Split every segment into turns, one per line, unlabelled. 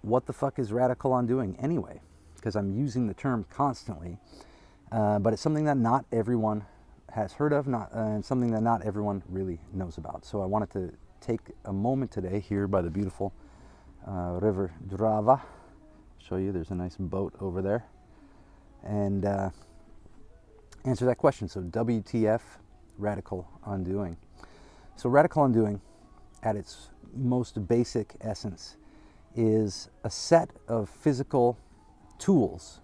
what the fuck is radical undoing anyway? Because I'm using the term constantly, but it's something that not everyone has heard of, and something that not everyone really knows about. So I wanted to take a moment today here by the beautiful river Drava. Show you, there's a nice boat over there, and answer that question. So WTF, radical undoing. So radical undoing, at its most basic essence, is a set of physical tools,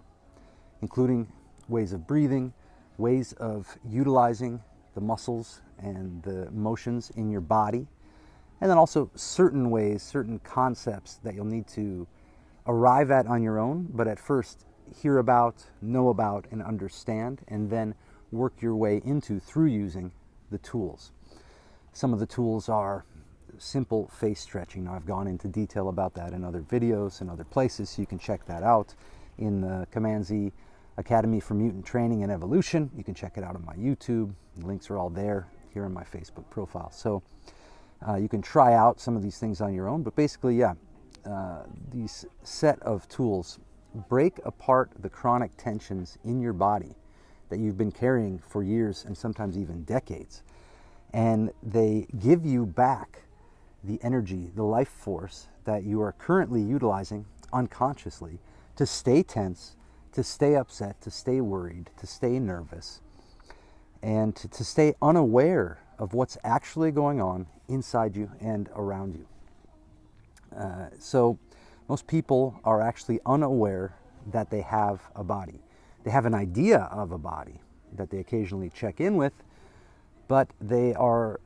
including ways of breathing, ways of utilizing the muscles and the motions in your body, and then also certain ways, certain concepts that you'll need to arrive at on your own, but at first hear about, know about, and understand, and then work your way into through using the tools. Some of the tools are simple face stretching. Now, I've gone into detail about that in other videos and other places, so you can check that out in the Command Z Academy for Mutant Training and Evolution. You can check it out on my YouTube. The links are all there here in my Facebook profile. So you can try out some of these things on your own, but basically, yeah, these set of tools break apart the chronic tensions in your body that you've been carrying for years and sometimes even decades. And they give you back the energy, the life force that you are currently utilizing unconsciously to stay tense, to stay upset, to stay worried, to stay nervous, and to stay unaware of what's actually going on inside you and around you. So most people are actually unaware that they have a body. They have an idea of a body that they occasionally check in with, but they are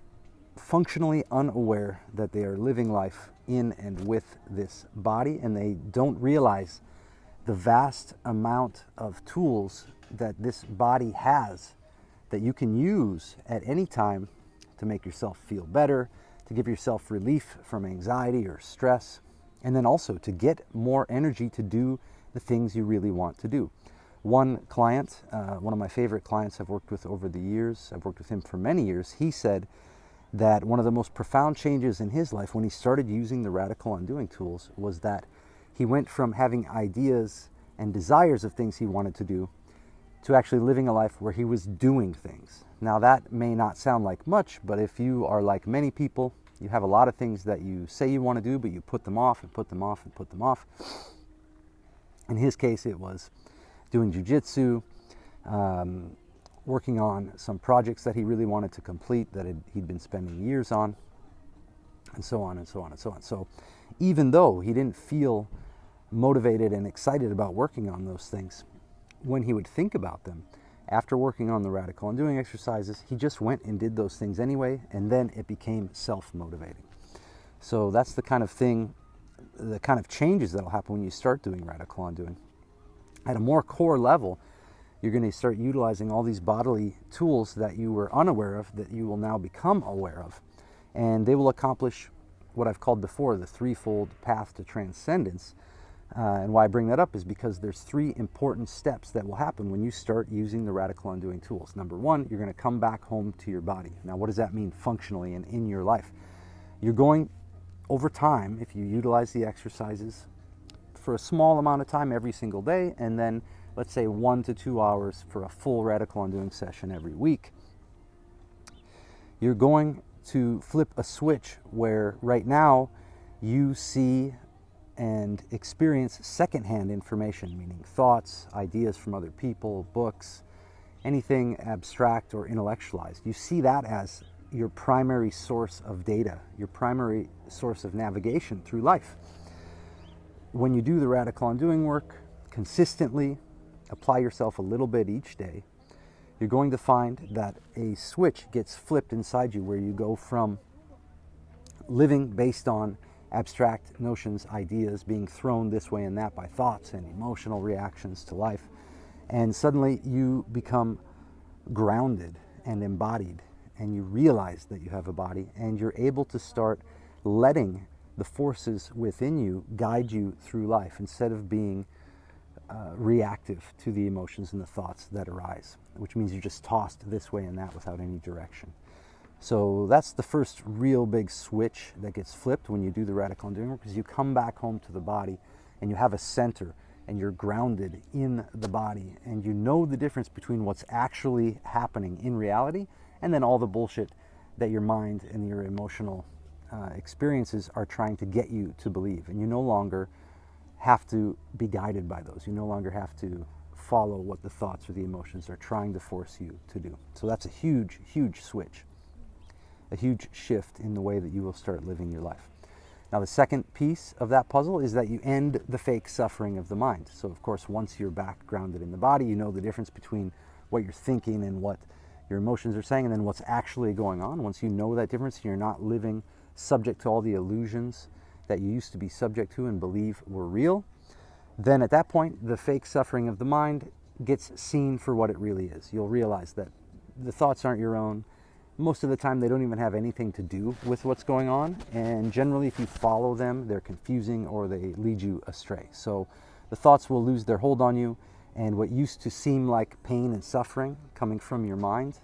functionally unaware that they are living life in and with this body, and they don't realize the vast amount of tools that this body has that you can use at any time to make yourself feel better, to give yourself relief from anxiety or stress, and then also to get more energy to do the things you really want to do. One client, one of my favorite clients I've worked with over the years, I've worked with him for many years, he said that one of the most profound changes in his life when he started using the radical undoing tools was that he went from having ideas and desires of things he wanted to do to actually living a life where he was doing things. Now, that may not sound like much, but if you are like many people, you have a lot of things that you say you want to do, but you put them off and put them off and put them off. In his case, it was doing jiu-jitsu, working on some projects that he really wanted to complete that he'd been spending years on, and so on and so on and so on. So even though he didn't feel motivated and excited about working on those things, when he would think about them after working on the radical undoing exercises, he just went and did those things anyway, and then it became self-motivating. So that's the kind of thing, the kind of changes that'll happen when you start doing radical undoing. At a more core level, you're going to start utilizing all these bodily tools that you were unaware of, that you will now become aware of, and they will accomplish what I've called before the threefold path to transcendence. And why I bring that up is because there's three important steps that will happen when you start using the radical undoing tools. Number one, you're going to come back home to your body. Now, what does that mean functionally and in your life? You're going, over time, if you utilize the exercises for a small amount of time every single day, and then let's say 1 to 2 hours for a full radical undoing session every week, you're going to flip a switch where right now you see and experience secondhand information, meaning thoughts, ideas from other people, books, anything abstract or intellectualized. You see that as your primary source of data, your primary source of navigation through life. When you do the radical undoing work consistently, apply yourself a little bit each day, you're going to find that a switch gets flipped inside you where you go from living based on abstract notions, ideas being thrown this way and that by thoughts and emotional reactions to life, and suddenly you become grounded and embodied, and you realize that you have a body, and you're able to start letting the forces within you guide you through life instead of being reactive to the emotions and the thoughts that arise, which means you're just tossed this way and that without any direction. So that's the first real big switch that gets flipped when you do the radical undoing work, because you come back home to the body and you have a center, and you're grounded in the body, and you know the difference between what's actually happening in reality and then all the bullshit that your mind and your emotional experiences are trying to get you to believe. And you no longer have to be guided by those. You no longer have to follow what the thoughts or the emotions are trying to force you to do. So that's a huge, huge switch, a huge shift in the way that you will start living your life. Now, the second piece of that puzzle is that you end the fake suffering of the mind. So, of course, once you're back grounded in the body, you know the difference between what you're thinking and what your emotions are saying, and then what's actually going on. Once you know that difference, you're not living subject to all the illusions that you used to be subject to and believe were real. Then at that point, the fake suffering of the mind gets seen for what it really is. You'll realize that the thoughts aren't your own. Most of the time, they don't even have anything to do with what's going on. And generally, if you follow them, they're confusing or they lead you astray. So the thoughts will lose their hold on you. And what used to seem like pain and suffering coming from your mind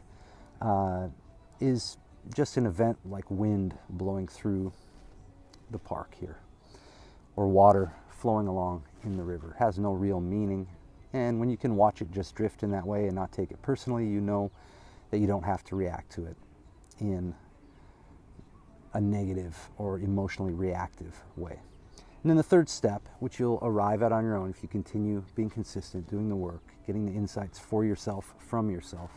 is just an event like wind blowing through the park here, or water flowing along in the river. It has no real meaning. And when you can watch it just drift in that way and not take it personally, you know that you don't have to react to it in a negative or emotionally reactive way. And then the third step, which you'll arrive at on your own if you continue being consistent, doing the work, getting the insights for yourself, from yourself,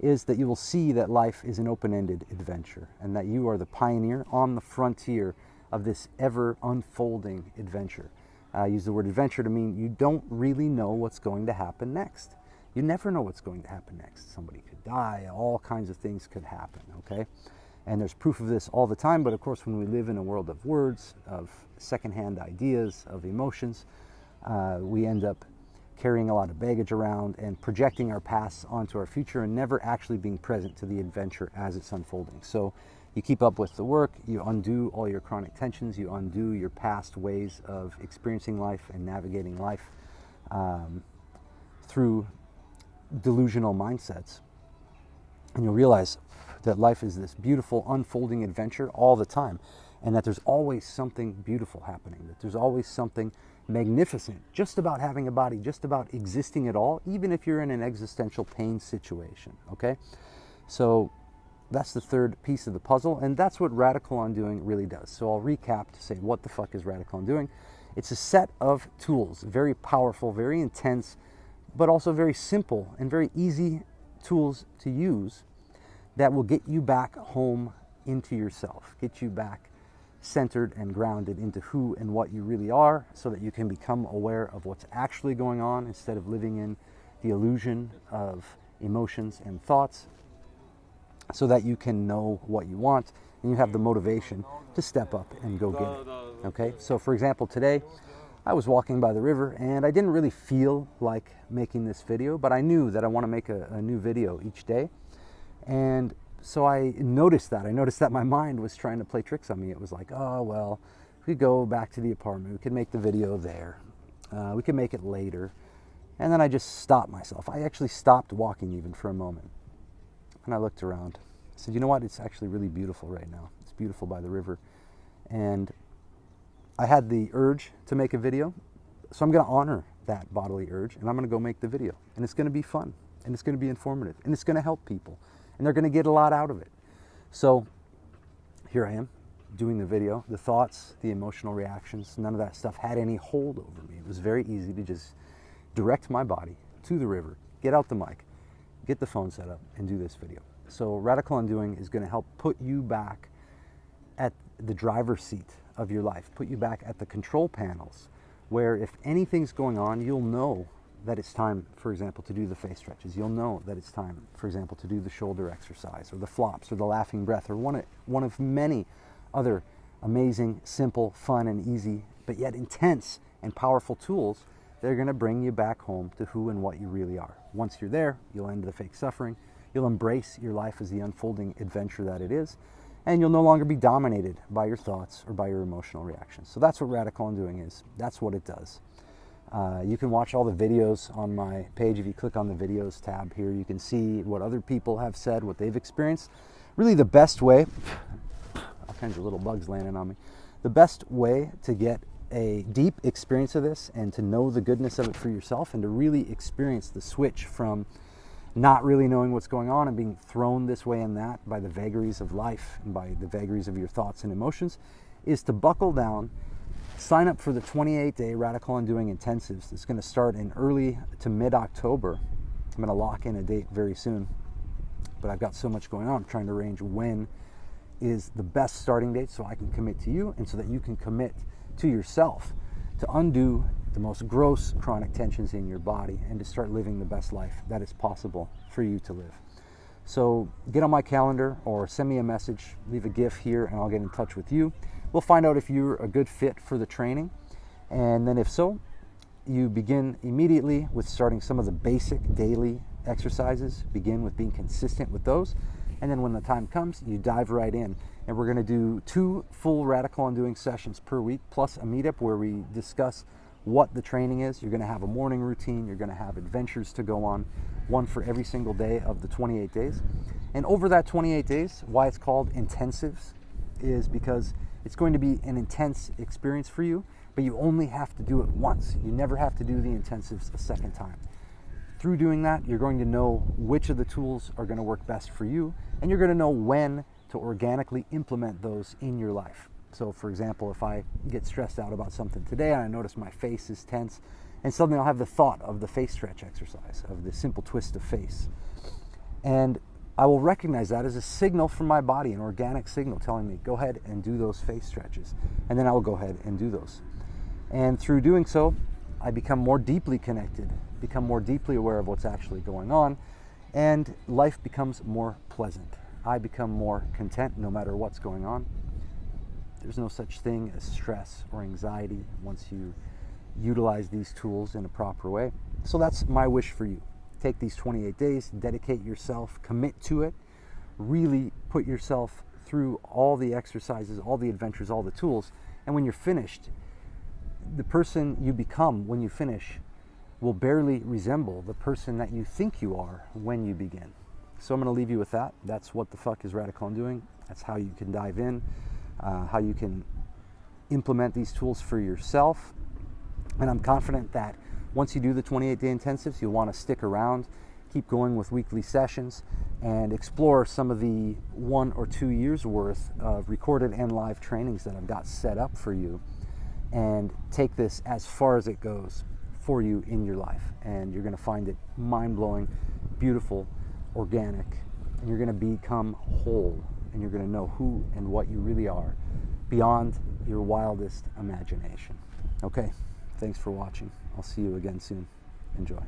is that you will see that life is an open-ended adventure and that you are the pioneer on the frontier of this ever unfolding adventure. I use the word adventure to mean you don't really know what's going to happen next. You never know what's going to happen next. Somebody could die, all kinds of things could happen, okay? And there's proof of this all the time, but of course when we live in a world of words, of secondhand ideas, of emotions, we end up carrying a lot of baggage around and projecting our past onto our future and never actually being present to the adventure as it's unfolding. So you keep up with the work, you undo all your chronic tensions, you undo your past ways of experiencing life and navigating life through delusional mindsets. And you'll realize that life is this beautiful unfolding adventure all the time, and that there's always something beautiful happening, that there's always something magnificent just about having a body, just about existing at all, even if you're in an existential pain situation, okay? So that's the third piece of the puzzle, and that's what radical undoing really does. So I'll recap to say, what the fuck is radical undoing? It's a set of tools, very powerful, very intense, but also very simple and very easy tools to use that will get you back home into yourself, get you back centered and grounded into who and what you really are, so that you can become aware of what's actually going on instead of living in the illusion of emotions and thoughts, so that you can know what you want and you have the motivation to step up and go get it. Okay, so for example, today I was walking by the river and I didn't really feel like making this video, but I knew that I want to make a new video each day. And so I noticed that my mind was trying to play tricks on me. It was like, oh, well, we could go back to the apartment, we could make the video there, we could make it later. And then I just stopped myself. I actually stopped walking even for a moment. And I looked around. I said, you know what? It's actually really beautiful right now. It's beautiful by the river. And I had the urge to make a video, so I'm going to honor that bodily urge, and I'm going to go make the video. And it's going to be fun, and it's going to be informative, and it's going to help people, and they're going to get a lot out of it. So here I am doing the video. The thoughts, the emotional reactions, none of that stuff had any hold over me. It was very easy to just direct my body to the river, get out the mic, get the phone set up, and do this video. So radical undoing is going to help put you back at the driver's seat of your life, put you back at the control panels, where if anything's going on, you'll know that it's time, for example, to do the face stretches. You'll know that it's time, for example, to do the shoulder exercise or the flops or the laughing breath or one of many other amazing, simple, fun, and easy, but yet intense and powerful tools that are going to bring you back home to who and what you really are. Once you're there, you'll end the fake suffering. You'll embrace your life as the unfolding adventure that it is, and you'll no longer be dominated by your thoughts or by your emotional reactions. So that's what radical undoing is. That's what it does. You can watch all the videos on my page. If you click on the videos tab here, you can see what other people have said, what they've experienced. Really the best way, all kinds of little bugs landing on me, the best way to get a deep experience of this and to know the goodness of it for yourself, and to really experience the switch from not really knowing what's going on and being thrown this way and that by the vagaries of life and by the vagaries of your thoughts and emotions, is to buckle down, sign up for the 28-day Radical Undoing Intensives. It's going to start in early to mid-October. I'm going to lock in a date very soon, but I've got so much going on. I'm trying to arrange when is the best starting date so I can commit to you and so that you can commit to yourself to undo the most gross chronic tensions in your body and to start living the best life that is possible for you to live. So get on my calendar or send me a message, leave a GIF here, and I'll get in touch with you. We'll find out if you're a good fit for the training, and then if so, you begin immediately with starting some of the basic daily exercises. Begin with being consistent with those, and then when the time comes, you dive right in. And we're going to do 2 full Radical Undoing sessions per week, plus a meetup where we discuss what the training is. You're going to have a morning routine. You're going to have adventures to go on, one for every single day of the 28 days. And over that 28 days, why it's called intensives is because it's going to be an intense experience for you, but you only have to do it once. You never have to do the intensives a second time. Through doing that, you're going to know which of the tools are going to work best for you, and you're going to know when to organically implement those in your life. So for example, if I get stressed out about something today and I notice my face is tense, and suddenly I'll have the thought of the face stretch exercise, of the simple twist of face. And I will recognize that as a signal from my body, an organic signal telling me, go ahead and do those face stretches. And then I will go ahead and do those. And through doing so, I become more deeply connected, become more deeply aware of what's actually going on, and life becomes more pleasant. I become more content no matter what's going on. There's no such thing as stress or anxiety once you utilize these tools in a proper way. So that's my wish for you. Take these 28 days, dedicate yourself, commit to it, really put yourself through all the exercises, all the adventures, all the tools, and when you're finished, the person you become when you finish will barely resemble the person that you think you are when you begin. So I'm going to leave you with that. That's what the fuck is Radical Undoing. That's how you can dive in, how you can implement these tools for yourself. And I'm confident that once you do the 28-day intensives, you'll want to stick around, keep going with weekly sessions, and explore some of the 1 or 2 years worth of recorded and live trainings that I've got set up for you, and take this as far as it goes for you in your life. And you're going to find it mind-blowing, beautiful, organic, and you're going to become whole, and you're going to know who and what you really are beyond your wildest imagination. Okay, thanks for watching. I'll see you again soon. Enjoy.